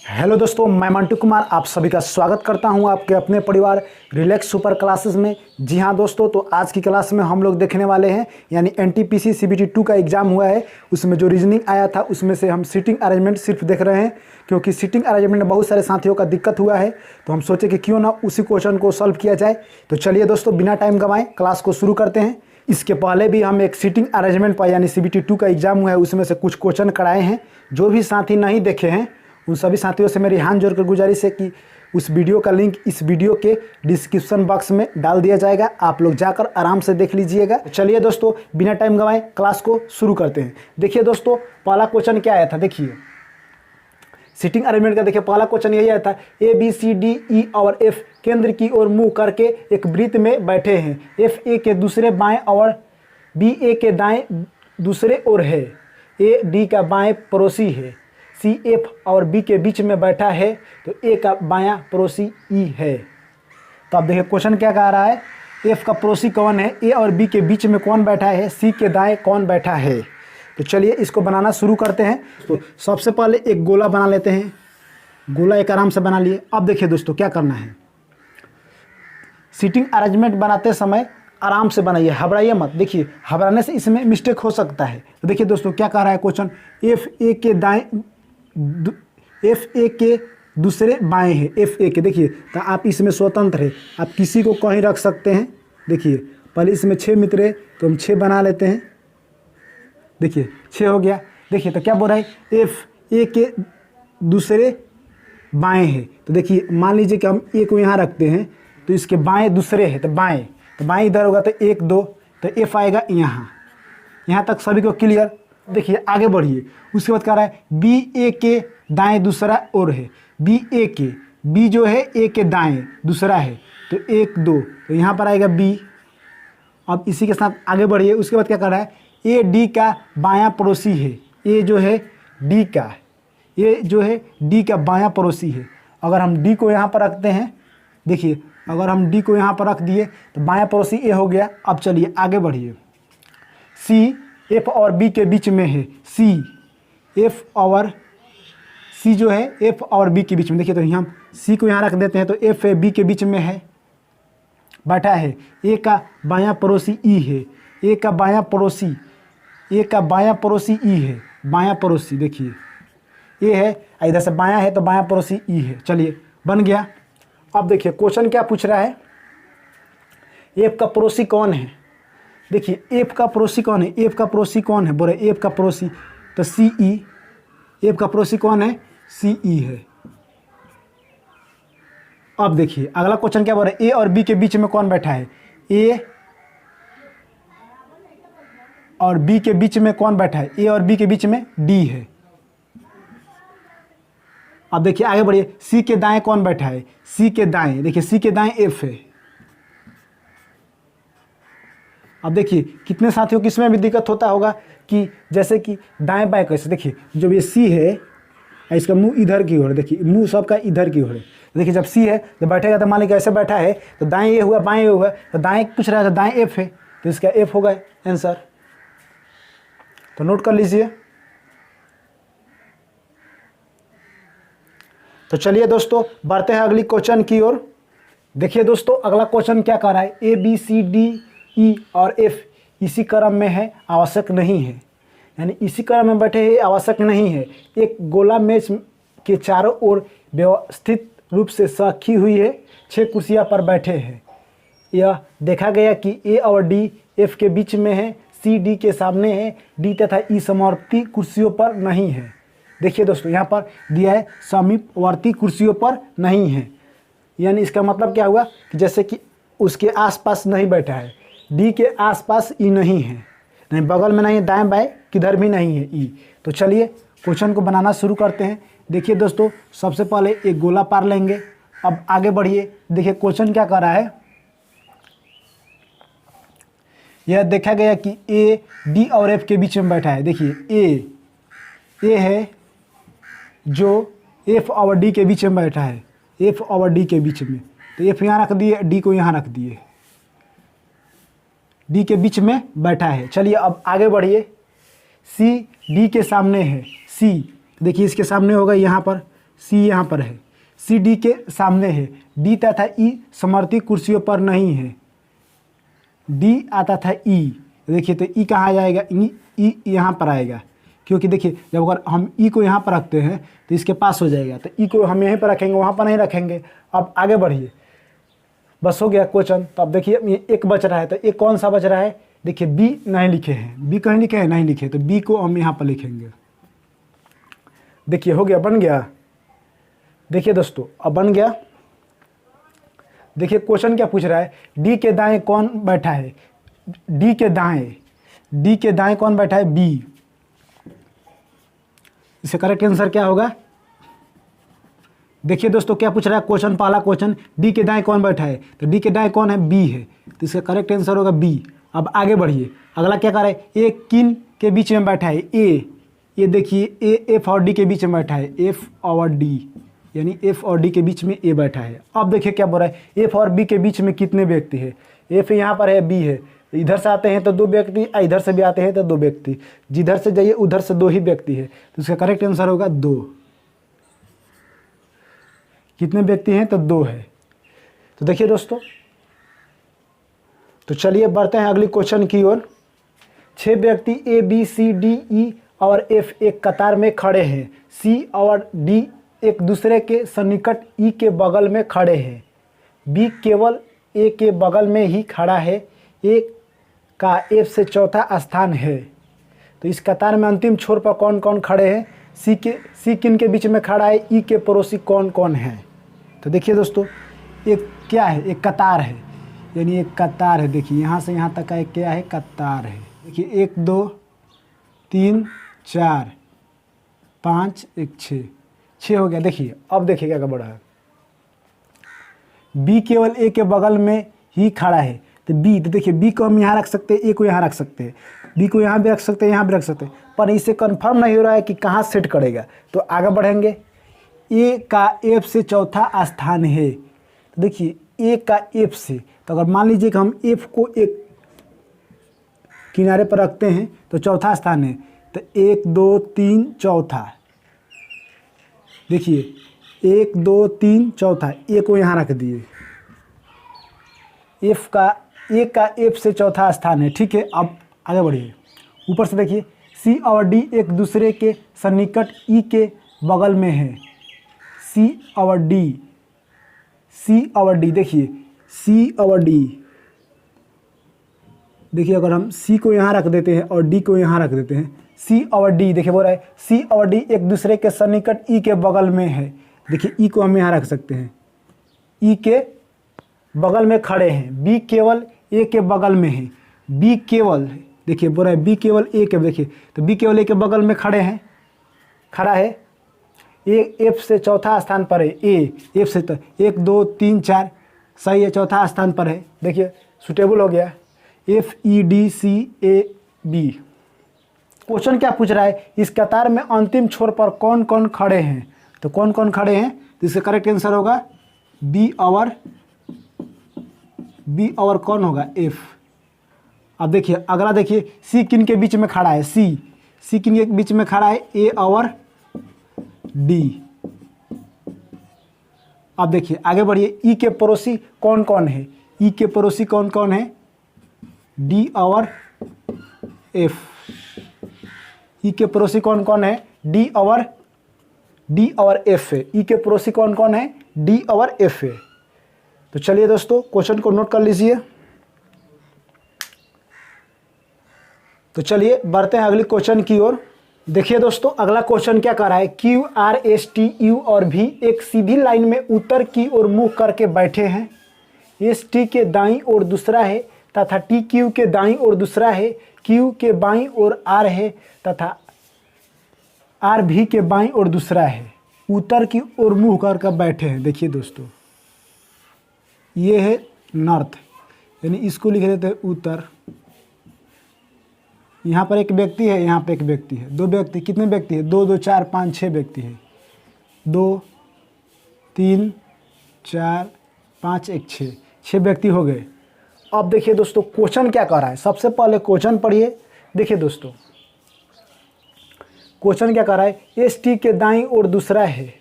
Hello दोस्तों, मैं मंटू कुमार आप सभी का स्वागत करता हूं आपके अपने परिवार रिलैक्स सुपर क्लासेस में। जी हां दोस्तों, तो आज की क्लास में हम लोग देखने वाले हैं यानी एनटीपीसी सीबीटी 2 का एग्ज़ाम हुआ है, उसमें जो रीजनिंग आया था उसमें से हम सीटिंग अरेंजमेंट सिर्फ देख रहे हैं, क्योंकि सीटिंग अरेंजमेंट में बहुत सारे साथियों का दिक्कत हुआ है। तो हम सोचे कि क्यों ना उसी क्वेश्चन को सॉल्व किया जाए। तो चलिए दोस्तों, बिना टाइम गंवाएं क्लास को शुरू करते हैं। इसके पहले भी हम एक सीटिंग अरेंजमेंट पर यानी सीबीटी 2 का एग्ज़ाम हुआ है, उसमें से कुछ क्वेश्चन कराए हैं। जो भी साथी नहीं देखे हैं उन सभी साथियों से मेरी हाथ जोड़कर गुजारिश है कि उस वीडियो का लिंक इस वीडियो के डिस्क्रिप्शन बॉक्स में डाल दिया जाएगा, आप लोग जाकर आराम से देख लीजिएगा। चलिए दोस्तों, बिना टाइम गंवाए क्लास को शुरू करते हैं। देखिए दोस्तों, पहला क्वेश्चन क्या आया था, देखिए सीटिंग अरेंजमेंट का। देखिए पहला क्वेश्चन यही आया था, A B C D E और एफ केंद्र की ओर मुंह करके एक वृत्त में बैठे हैं। एफ ए के दूसरे बाएं और बी ए के दाएं दूसरे ओर है। ए डी का बाएं पड़ोसी है। सी एफ और बी के बीच में बैठा है, तो ए का बायां पड़ोसी ई है। तो अब देखिए क्वेश्चन क्या कह रहा है, एफ का पड़ोसी कौन है, ए और बी के बीच में कौन बैठा है, सी के दाएं कौन बैठा है। तो चलिए इसको बनाना शुरू करते हैं। तो सबसे पहले एक गोला बना लेते हैं। गोला एक आराम से बना लिए। अब देखिए दोस्तों क्या करना है, सीटिंग अरेंजमेंट बनाते समय आराम से बनाइए, घबराइए मत। देखिए घबराने से इसमें मिस्टेक हो सकता है। तो देखिए दोस्तों क्या कह रहा है क्वेश्चन, एफ ए के दाएं एफ ए के दूसरे बाएं है। एफ ए के देखिए, तो आप इसमें स्वतंत्र है, आप किसी को कहीं रख सकते हैं। देखिए पहले इसमें 6 मित्र है तो हम 6 बना लेते हैं। देखिए 6 हो गया। देखिए तो क्या बोल रहा है, एफ ए के दूसरे बाएं है। तो देखिए मान लीजिए कि हम ए को यहाँ रखते हैं, तो इसके बाएं दूसरे है, तो बाएं इधर होगा, तो 1 2, तो एफ आएगा यहाँ तक सभी को क्लियर। देखिए आगे बढ़िए। उसके बाद कह रहा है बी ए के दाएं दूसरा ओर है। बी ए के, बी जो है ए के दाएं दूसरा है, तो 1 2, तो यहाँ पर आएगा बी। अब इसी के साथ आगे बढ़िए। उसके बाद क्या कर रहा है, ए डी का बायां पड़ोसी है। ए जो है डी का, ये जो है डी का बायां पड़ोसी है। अगर हम डी को यहाँ पर रखते हैं, देखिए अगर हम डी को यहाँ पर रख दिए तो बायां पड़ोसी ए हो गया। अब चलिए आगे बढ़िए। सी एफ और बी के बीच में है। सी एफ और सी जो है एफ और बी के बीच में। देखिए तो हम सी को यहाँ रख देते हैं, तो एफ ए बी के बीच में है, बैठा है। ए का बायां पड़ोसी ई है। ए का बायां पड़ोसी ई है। बायां पड़ोसी देखिए ए है, इधर से बायां है तो बायां पड़ोसी ई है। चलिए बन गया। अब देखिए क्वेश्चन क्या पूछ रहा है, एफ का पड़ोसी कौन है। देखिए एफ का पड़ोसी कौन है, एफ का पड़ोसी कौन है, बोले एफ का पड़ोसी, तो सी ई। एफ का पड़ोसी कौन है, सी ई है। अब देखिए अगला क्वेश्चन क्या बोल रहा है, ए और बी के बीच में कौन बैठा है। ए और बी के बीच में कौन बैठा है, ए और बी के बीच में डी है। अब देखिए आगे बढ़िए, सी के दाएं कौन बैठा है, सी के दाएं, देखिए सी के दाएं एफ है। अब देखिए कितने साथियों को इसमें भी दिक्कत होता होगा कि जैसे कि दाएं बाएं कैसे। देखिए जब ये सी है, इसका मुंह इधर की ओर, देखिए मुंह सबका इधर की ओर है। देखिए जब सी है जब बैठेगा तो मान लीजिए ऐसे बैठा है, तो दाएं ये हुआ बाएं ये हुआ, तो दाएं पूछ रहा है तो दाएं एफ है, तो इसका एफ होगा आंसर। तो नोट कर लीजिए। तो चलिए दोस्तों बढ़ते हैं अगली क्वेश्चन की ओर। देखिए दोस्तों अगला क्वेश्चन क्या कह रहा है, A B C D E और एफ इसी क्रम में है, आवश्यक नहीं है। यानी इसी क्रम में बैठे हैं, आवश्यक नहीं है। एक गोला मेज के चारों ओर व्यवस्थित रूप से रखी हुई है, 6 कुर्सियां पर बैठे हैं। यह देखा गया कि ए और डी एफ के बीच में है, सी डी के सामने है, डी तथा ई समवर्ती कुर्सियों पर नहीं है। देखिए दोस्तों यहाँ पर दिया है समीपवर्ती कुर्सियों पर नहीं है, यानी इसका मतलब क्या हुआ कि जैसे कि उसके आसपास नहीं बैठा है। डी के आसपास ई नहीं है, नहीं बगल में नहीं है, दाएं बाएं किधर भी नहीं है ई। तो चलिए क्वेश्चन को बनाना शुरू करते हैं। देखिए दोस्तों सबसे पहले एक गोला पार लेंगे। अब आगे बढ़िए। देखिए क्वेश्चन क्या कर रहा है, यह देखा गया कि ए डी और एफ के बीच में बैठा है। देखिए ए है जो एफ और डी के बीच में बैठा है, एफ और डी के बीच में, तो एफ यहाँ रख दिए, डी को यहाँ रख दिए, डी के बीच में बैठा है। चलिए अब आगे बढ़िए। सी डी के सामने है। सी देखिए इसके सामने होगा यहाँ पर, सी यहाँ पर है, सी डी के सामने है, डी तथा ई समवर्ती कुर्सियों पर नहीं है, डी आता था ई, देखिए तो ई कहाँ आ जाएगा, ई यहाँ पर आएगा, क्योंकि देखिए जब अगर हम ई को यहाँ पर रखते हैं तो इसके पास हो जाएगा, तो ई को हम यहीं पर रखेंगे, वहाँ पर नहीं रखेंगे। अब आगे बढ़िए, बस हो गया क्वेश्चन। तो अब देखिए ये एक बच रहा है, तो एक कौन सा बच रहा है, देखिए बी नहीं लिखे हैं, बी कहीं लिखे हैं, नहीं लिखे, तो बी को हम यहाँ पर लिखेंगे। देखिए हो गया, बन गया। देखिए दोस्तों अब बन गया। देखिए क्वेश्चन क्या पूछ रहा है, डी के दाएं कौन बैठा है, डी के दाएं कौन बैठा है, बी। इसका करेक्ट आंसर क्या होगा, देखिए दोस्तों क्या पूछ रहा है क्वेश्चन, पहला क्वेश्चन, डी के दाएं कौन बैठा है, तो डी के दाएं कौन है, बी है, तो इसका करेक्ट आंसर होगा बी। अब आगे बढ़िए, अगला क्या कर रहा है, ए किन के बीच में बैठा है, ए, ये देखिए ए एफ और डी के बीच में बैठा है, एफ और डी, यानी एफ और डी के बीच में ए बैठा है। अब देखिए क्या बोल रहा है, एफ और बी के बीच में कितने व्यक्ति है, एफ यहाँ पर है, बी है, इधर से आते हैं तो 2 व्यक्ति, इधर से भी आते हैं तो 2 व्यक्ति, जिधर से जाइए उधर से 2 ही व्यक्ति है, तो इसका करेक्ट आंसर होगा 2। कितने व्यक्ति हैं, तो 2 है। तो देखिए दोस्तों, तो चलिए बढ़ते हैं अगली क्वेश्चन की ओर। 6 व्यक्ति A B C D E और एफ एक कतार में खड़े हैं, सी और डी एक दूसरे के सन्निकट ई के बगल में खड़े हैं, बी केवल ए के बगल में ही खड़ा है, ए का एफ से चौथा स्थान है, तो इस कतार में अंतिम छोर पर कौन कौन खड़े हैं, सी किन के बीच में खड़ा है, ई के पड़ोसी कौन कौन हैं। तो देखिए दोस्तों, एक क्या है, एक कतार है, यानी एक कतार है, देखिए यहाँ से यहाँ तक का एक क्या है, कतार है। देखिए 1 2 3 4 5 1 6 हो गया। देखिए अब देखिए क्या बड़ा है, बी केवल ए के बगल में ही खड़ा है, तो बी, तो देखिए बी को हम यहाँ रख सकते हैं, ए को यहाँ रख सकते हैं, बी को यहाँ भी रख सकते हैं, यहाँ भी रख सकते हैं, पर इसे कंफर्म नहीं हो रहा है कि कहाँ सेट करेगा। तो आगे बढ़ेंगे, ए का एफ से चौथा स्थान है, तो देखिए ए का एफ से, तो अगर मान लीजिए कि हम एफ को एक किनारे पर रखते हैं तो चौथा स्थान है, तो 1 2 3 चौथा, देखिए 1 2 3 चौथा, ए को यहाँ रख दिए, ए का एफ से चौथा स्थान है, ठीक है। अब आगे बढ़िए, ऊपर से देखिए सी और डी एक दूसरे के सन्निकट ई के बगल में है, सी और डी, देखिए सी और डी, देखिए अगर हम सी को यहाँ रख देते हैं और डी को यहाँ रख देते हैं, सी और डी, देखिए बोल रहा है सी और डी एक दूसरे के सन्निकट ई के बगल में है, देखिए ई को हम यहाँ रख सकते हैं, ई के बगल में खड़े हैं, बी केवल ए के बगल में है, बी केवल, देखिए बोल रहा है बी केवल ए के, देखिए तो बी केवल ए के बगल में खड़ा है, ए एफ से चौथा स्थान पर है, ए एफ से, तो 1 2 3 4 सही है, चौथा स्थान पर है, देखिए सुटेबल हो गया, F E D C A B. Question क्या पूछ रहा है, इस कतार में अंतिम छोर पर कौन कौन खड़े हैं, तो कौन कौन खड़े हैं, तो इसका करेक्ट आंसर होगा बी और कौन होगा, एफ। अब देखिए अगला, देखिए सी किन के बीच में खड़ा है, सी किन के बीच में खड़ा है, ए और डी। अब देखिए आगे बढ़िए, ई के पड़ोसी कौन कौन है, ई के पड़ोसी कौन कौन है, डी और एफ। ई के पड़ोसी कौन कौन है, डी और एफ है, ई के पड़ोसी कौन कौन है, डी और एफ है। तो चलिए दोस्तों क्वेश्चन को नोट कर लीजिए। तो चलिए बढ़ते हैं अगले क्वेश्चन की ओर। देखिए दोस्तों अगला क्वेश्चन क्या कर रहा है, Q R S T U और भी एक सीधी लाइन में उत्तर की ओर मुंह करके बैठे हैं, एस टी के दाईं ओर दूसरा है तथा टी क्यू के दाईं ओर दूसरा है, क्यू के बाईं ओर आर है तथा आर भी के बाईं ओर दूसरा है, उत्तर की ओर मुंह करके बैठे हैं। देखिए दोस्तों ये है नॉर्थ, यानी इसको लिख देते हैं उत्तर। यहाँ पर एक व्यक्ति है, यहाँ पे एक व्यक्ति है, 2 व्यक्ति, कितने व्यक्ति है, 2 2 4 5 6 व्यक्ति है, 2 3 4 5 1 6 व्यक्ति हो गए। अब देखिए दोस्तों क्वेश्चन क्या कर रहा है, सबसे पहले क्वेश्चन पढ़िए। देखिए दोस्तों क्वेश्चन क्या कर रहा है, एस टी के दाईं ओर दूसरा है,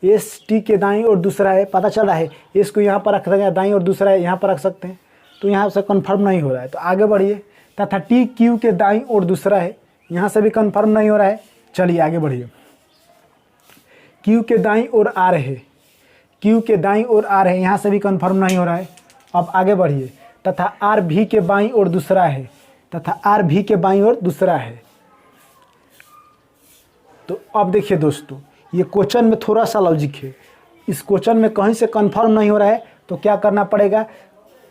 एस टी के दाईं और दूसरा है, पता चल रहा है। एस को यहाँ पर रख देंगे दाईं और दूसरा है यहाँ पर रख सकते हैं, तो यहाँ से कन्फर्म नहीं हो रहा है, तो आगे बढ़िए। तथा टी क्यू के दाईं और दूसरा है, यहाँ से भी कन्फर्म नहीं हो रहा है, चलिए आगे बढ़िए। क्यू के दाईं ओर आर है, क्यू के दाईं ओर आर है, यहाँ से भी कन्फर्म नहीं हो रहा है, अब आगे बढ़िए। तथा आर भी के बाईं ओर दूसरा है, तथा आर भी के बाईं ओर दूसरा है। तो अब देखिए दोस्तों, ये क्वेश्चन में थोड़ा सा लॉजिक है। इस क्वेश्चन में कहीं से कंफर्म नहीं हो रहा है, तो क्या करना पड़ेगा,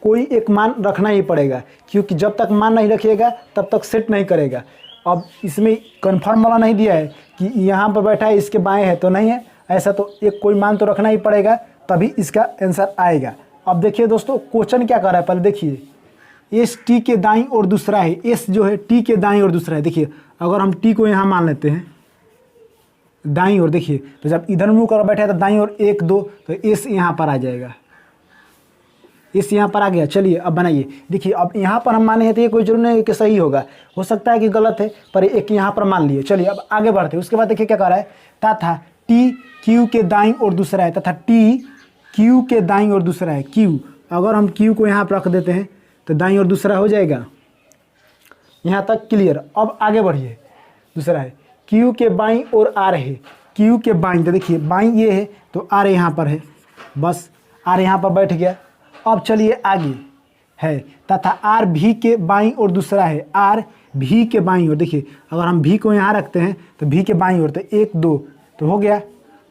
कोई एक मान रखना ही पड़ेगा, क्योंकि जब तक मान नहीं रखिएगा तब तक सेट नहीं करेगा। अब इसमें कंफर्म वाला नहीं दिया है कि यहाँ पर बैठा है इसके बाएं है, तो नहीं है ऐसा, तो एक कोई मान तो रखना ही पड़ेगा, तभी इसका आंसर आएगा। अब देखिए दोस्तों, क्वेश्चन क्या कर रहा है, पहले देखिए। एस टी के दाईं और दूसरा है, एस जो है टी के दाईं और दूसरा है। देखिए अगर हम टी को यहाँ मान लेते हैं दाईं ओर, देखिए तो जब इधर मुंह कर बैठा है तो दाईं ओर 1 2, तो एस यहाँ पर आ जाएगा, एस यहाँ पर आ गया। चलिए अब बनाइए। देखिए अब यहाँ पर हम माने हैं तो ये कोई जरूरी नहीं है कि सही होगा, हो सकता है कि गलत है, पर एक यहाँ पर मान लिए। चलिए अब आगे बढ़ते हैं। उसके बाद देखिए क्या कर रहा है, तथा टी क्यू के दाईं ओर दूसरा है, तथा टी क्यू के दाईं ओर दूसरा है। क्यू, अगर हम क्यू को यहाँ पर रख देते हैं तो दाईं ओर दूसरा हो जाएगा। यहाँ तक क्लियर। अब आगे बढ़िए। दूसरा है क्यू के बाईं ओर आर है, क्यू के बाईं, तो देखिए बाईं ये है तो आर यहाँ पर है, बस आर यहाँ पर बैठ गया। अब चलिए आगे है, तथा आर भी के बाईं ओर दूसरा है, आर भी के बाईं ओर। देखिए अगर हम भी को यहाँ रखते हैं तो भी के बाईं ओर, तो 1 2 तो हो गया।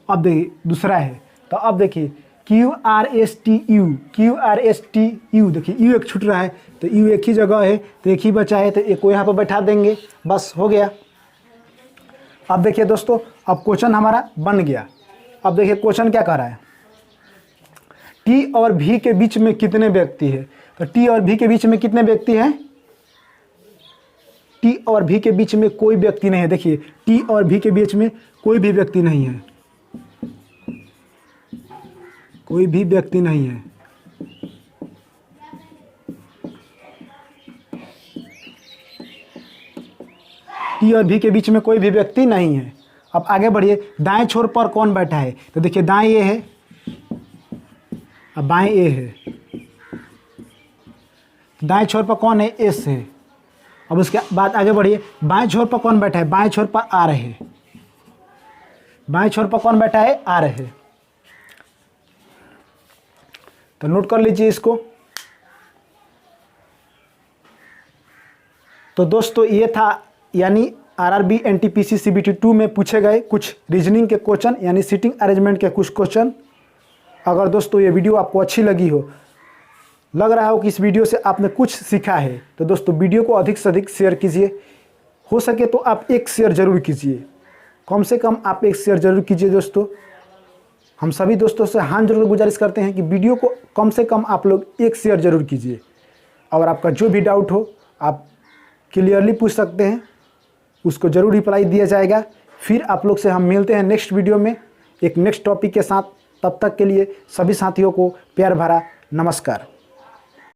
अब देखिए दूसरा है, तो अब देखिए Q R S T U, Q R S T U, देखिए यू एक छूट रहा है, तो यू एक ही जगह है तो एक ही बचा है, तो एक को यहाँ पर बैठा देंगे, बस हो गया। अब देखिए दोस्तों, अब क्वेश्चन हमारा बन गया। अब देखिए क्वेश्चन क्या कर रहा है, टी और भी के बीच में कितने व्यक्ति है, तो टी और भी के बीच में कितने व्यक्ति हैं, टी और भी के बीच में कोई व्यक्ति नहीं है। देखिए टी और भी के बीच में कोई भी व्यक्ति नहीं है, कोई भी व्यक्ति नहीं है। टी और भी के बीच में कोई भी व्यक्ति नहीं है। अब आगे बढ़िए। दाएं छोर पर कौन बैठा है, तो देखिए दाएं ए है, अब बाएं ए है, दाएं छोर पर कौन है, एस है। अब उसके बाद आगे बढ़िए। बाएं छोर पर कौन बैठा है, बाएं छोर पर आर है, बाएं छोर पर कौन बैठा है, आर है। तो नोट कर लीजिए इसको। तो दोस्तों ये था यानी आरआरबी एनटीपीसी सीबीटी 2 में पूछे गए कुछ रीजनिंग के क्वेश्चन, यानी सीटिंग अरेंजमेंट के कुछ क्वेश्चन। अगर दोस्तों ये वीडियो आपको अच्छी लगी हो, लग रहा हो कि इस वीडियो से आपने कुछ सीखा है, तो दोस्तों वीडियो को अधिक से अधिक शेयर कीजिए। हो सके तो आप एक शेयर ज़रूर कीजिए, कम से कम आप एक शेयर ज़रूर कीजिए दोस्तों। हम सभी दोस्तों से हाथ जोड़ गुजारिश करते हैं कि वीडियो को कम से कम आप लोग एक शेयर ज़रूर कीजिए। और आपका जो भी डाउट हो आप क्लियरली पूछ सकते हैं, उसको ज़रूर रिप्लाई दिया जाएगा। फिर आप लोग से हम मिलते हैं नेक्स्ट वीडियो में एक नेक्स्ट टॉपिक के साथ। तब तक के लिए सभी साथियों को प्यार भरा नमस्कार।